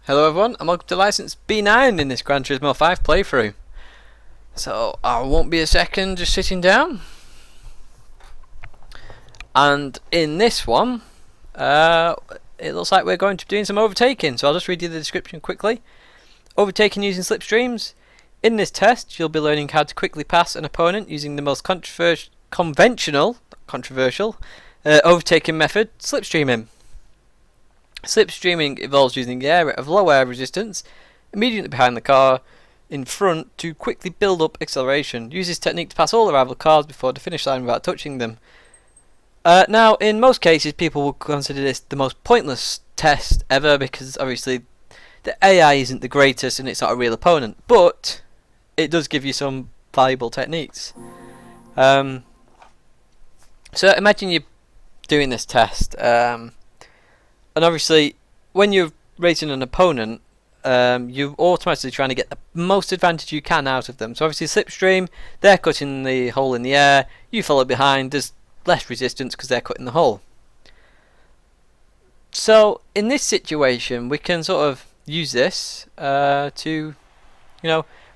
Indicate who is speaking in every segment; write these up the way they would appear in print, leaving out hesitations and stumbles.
Speaker 1: Hello everyone, and welcome to License B9 in this Gran Turismo 5 playthrough. So, I won't be a second just sitting down. And in this one, it looks like we're going to be doing some overtaking, so I'll just read you the description quickly. Overtaking using slipstreams. In this test, you'll be learning how to quickly pass an opponent using the most controversial overtaking method, slipstreaming. Slipstreaming involves using the area of low air resistance immediately behind the car in front to quickly build up acceleration. Use this technique to pass all the rival cars before the finish line without touching them. Now, in most cases, people will consider this the most pointless test ever because obviously the AI isn't the greatest and it's not a real opponent, but it does give you some valuable techniques. So imagine you're doing this test. And obviously, when you're racing an opponent, you're automatically trying to get the most advantage you can out of them. So obviously, slipstream, they're cutting the hole in the air. You follow behind. There's less resistance because they're cutting the hole. So in this situation, we can sort of use this to,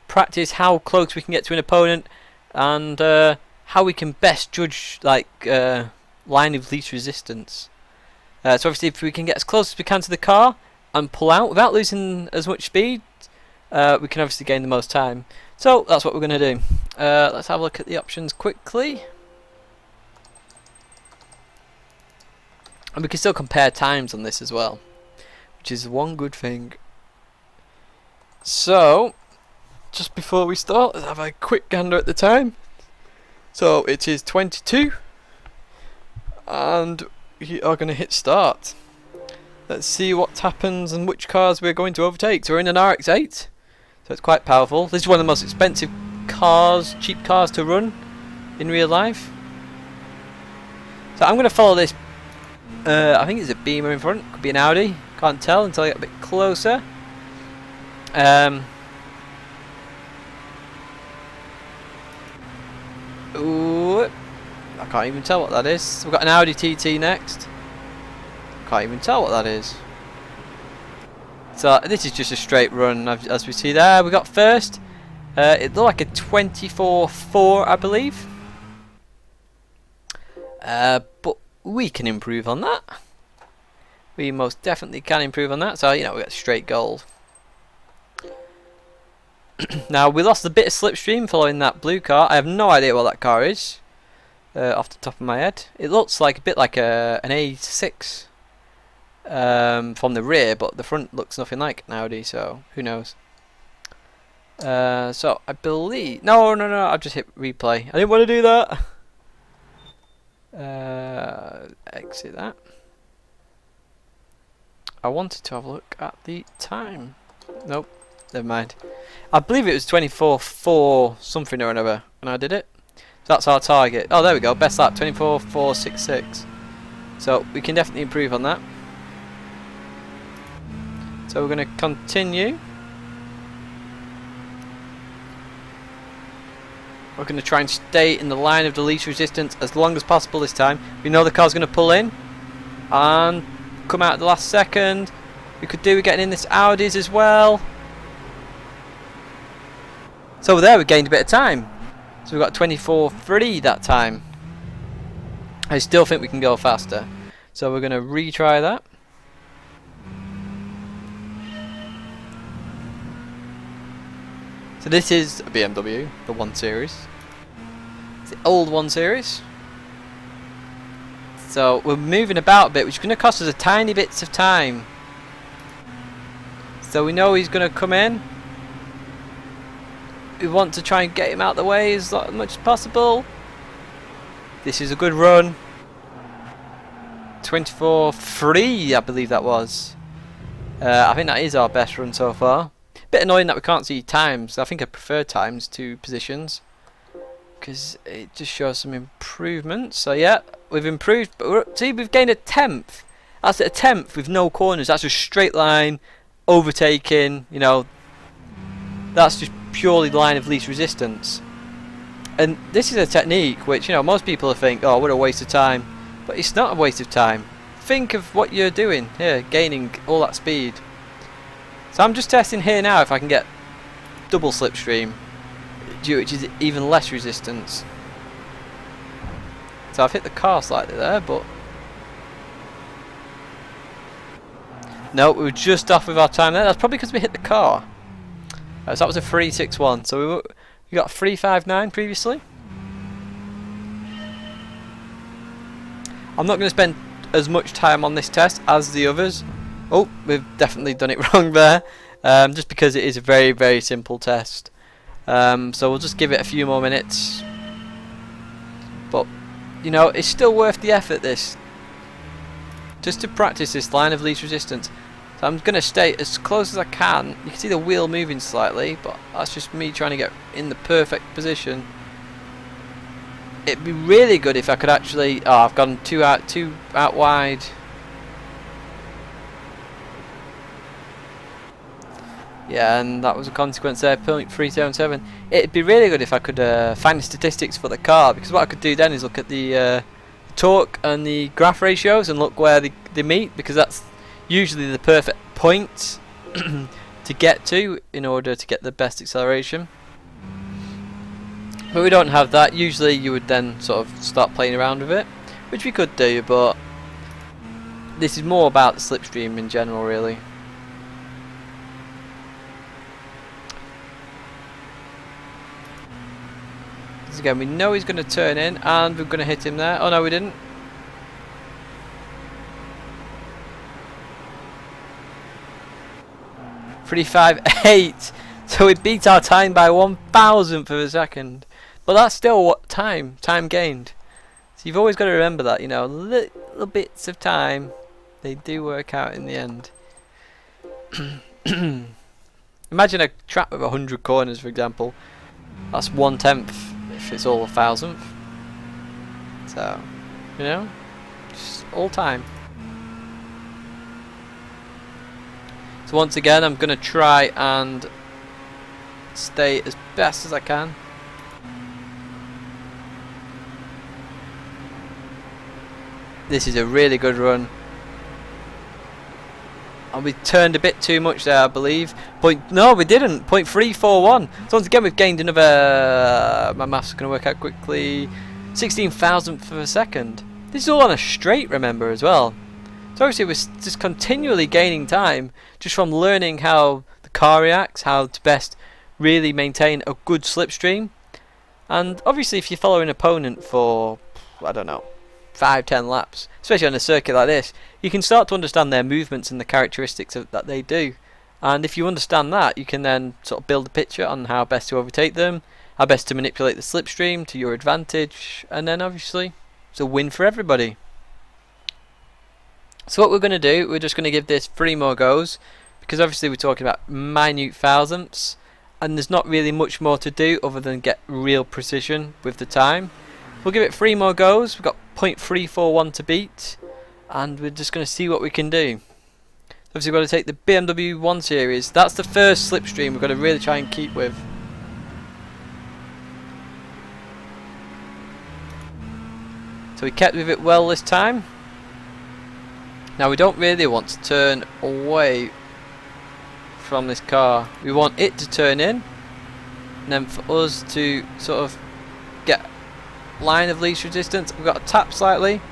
Speaker 1: practice how close we can get to an opponent and how we can best judge line of least resistance. So obviously if we can get as close as we can to the car and pull out without losing as much speed, we can obviously gain the most time. So that's what we're going to do. Let's have a look at the options quickly. And we can still compare times on this as well, which is one good thing. So, just before we start, let's have a quick gander at the time. So it is 22, and we are going to hit start. Let's see what happens and which cars we're going to overtake. So we're in an RX-8, so it's quite powerful. This is one of the most expensive cars, cheap cars to run in real life. So I'm going to follow this. I think it's a Beamer in front, could be an Audi. Can't tell until I get a bit closer. Ooh. I can't even tell what that is. We've got an Audi TT next. Can't even tell what that is. So this is just a straight run as we see there. We got first. It looked like a 24.4 I believe. But we can improve on that. We most definitely can improve on that. So we got straight gold. Now we lost a bit of slipstream following that blue car. I have no idea what that car is. Off the top of my head, it looks like a bit like an A6 from the rear, but the front looks nothing like an Audi, so who knows. So I believe no, I've just hit replay. I didn't want to do that. Exit that. I wanted to have a look at the time. Nope, never mind. I believe it was 24.4 something or another, and I did it. That's our target. Oh, there we go. Best lap, 24.466. So we can definitely improve on that. So we're going to continue. We're going to try and stay in the line of the least resistance as long as possible this time. We know the car's going to pull in and come out at the last second. We could do with getting in this Audi's as well. So there we gained a bit of time. So we've got 24.3 that time. I still think we can go faster. So we're going to retry that. So this is a BMW, the 1 Series. It's the old 1 Series. So we're moving about a bit, which is going to cost us a tiny bits of time. So we know he's going to come in. We want to try and get him out of the way as much as possible. This is a good run. 24.3 I believe that was. I think that is our best run so far. Bit annoying that we can't see times. I think I prefer times to positions, because it just shows some improvement. So yeah, we've improved, but see, we've gained a 10th. That's a 10th with no corners. That's a straight line, overtaking, that's just purely the line of least resistance. And this is a technique which, most people think, oh, what a waste of time. But it's not a waste of time. Think of what you're doing here, gaining all that speed. So I'm just testing here now if I can get double slipstream, which is even less resistance. So I've hit the car slightly there, but no, we were just off with our time there. That's probably because we hit the car. So that was a 361. So we got 359 previously. I'm not going to spend as much time on this test as the others. Oh, we've definitely done it wrong there. Just because it is a very, very simple test. So we'll just give it a few more minutes. But, you know, it's still worth the effort, this. Just to practice this line of least resistance. So I'm going to stay as close as I can. You can see the wheel moving slightly, but that's just me trying to get in the perfect position. It'd be really good if I could actually... Oh, I've gone two out wide. Yeah, and that was a consequence there, 0.377. It'd be really good if I could find the statistics for the car, because what I could do then is look at the torque and the graph ratios and look where they meet, because that's usually the perfect point to get to in order to get the best acceleration. But we don't have that. Usually you would then sort of start playing around with it, which we could do, but this is more about the slipstream in general, really. Again, we know he's going to turn in, and we're going to hit him there. Oh no, we didn't. .358. So we beat our time by 1,000th of a second. But that's still what time gained. So you've always got to remember that, you know, little bits of time, they do work out in the end. Imagine a track with 100 corners, for example. That's 1/10 if it's all 1,000th. So, you know, just all time. So once again, I'm going to try and stay as best as I can. This is a really good run. And we turned a bit too much there, I believe. No, we didn't. 0.341. So once again, we've gained another... my maths is going to work out quickly. 16,000th of a second. This is all on a straight, remember, as well. So obviously we're just continually gaining time just from learning how the car reacts, how to best really maintain a good slipstream. And obviously if you follow an opponent for, I don't know, 5-10 laps, especially on a circuit like this, you can start to understand their movements and the characteristics that they do. And if you understand that, you can then sort of build a picture on how best to overtake them, how best to manipulate the slipstream to your advantage, and then obviously it's a win for everybody. So what we're going to do, we're just going to give this 3 more goes, because obviously we're talking about minute thousandths, and there's not really much more to do other than get real precision with the time. We'll give it 3 more goes. We've got 0.341 to beat, and we're just going to see what we can do. Obviously we've got to take the BMW 1 Series. That's the first slipstream we've got to really try and keep with. So we kept with it well this time. Now we don't really want to turn away from this car. We want it to turn in, and then for us to sort of get line of least resistance. We've got to tap slightly,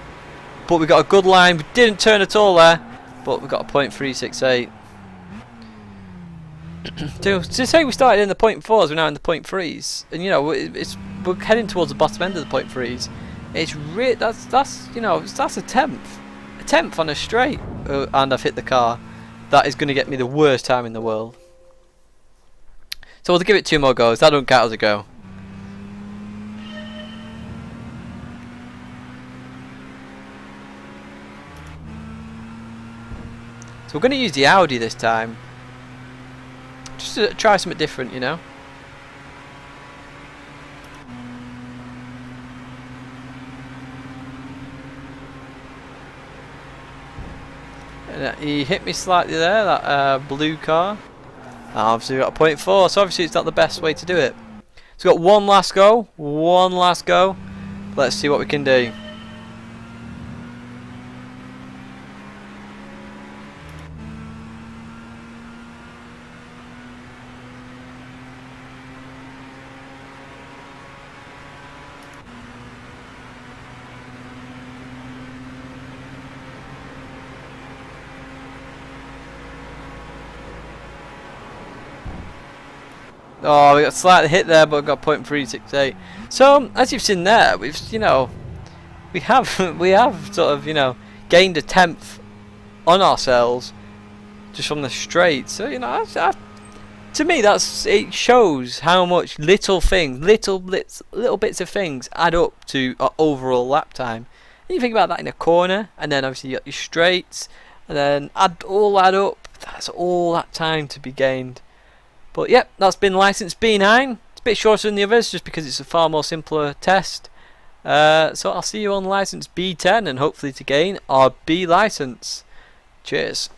Speaker 1: but we got a good line. We didn't turn at all there, but we got a 0.368. To say we started in the 0.4s, we're now in the 0.3s, and you know we're heading towards the bottom end of the 0.3s. It's that's you know that's a tenth on a straight, and I've hit the car. That is going to get me the worst time in the world. So we'll give it 2 more goes. That don't count as a go. So we're going to use the Audi this time, just to try something different, you know. He hit me slightly there, that blue car. Obviously we've got a 0.4, so obviously it's not the best way to do it. So we've got one last go. Let's see what we can do. Oh, we got slightly hit there, but got 0.368. So as you've seen there, we've we have we have sort of gained a tenth on ourselves just from the straight. So to me it shows how much little bits of things add up to our overall lap time. And you think about that in a corner, and then obviously you got your straights, and then add up. That's all that time to be gained. But yep, that's been license B9. It's a bit shorter than the others just because it's a far more simpler test. So I'll see you on license B10 and hopefully to gain our B license. Cheers.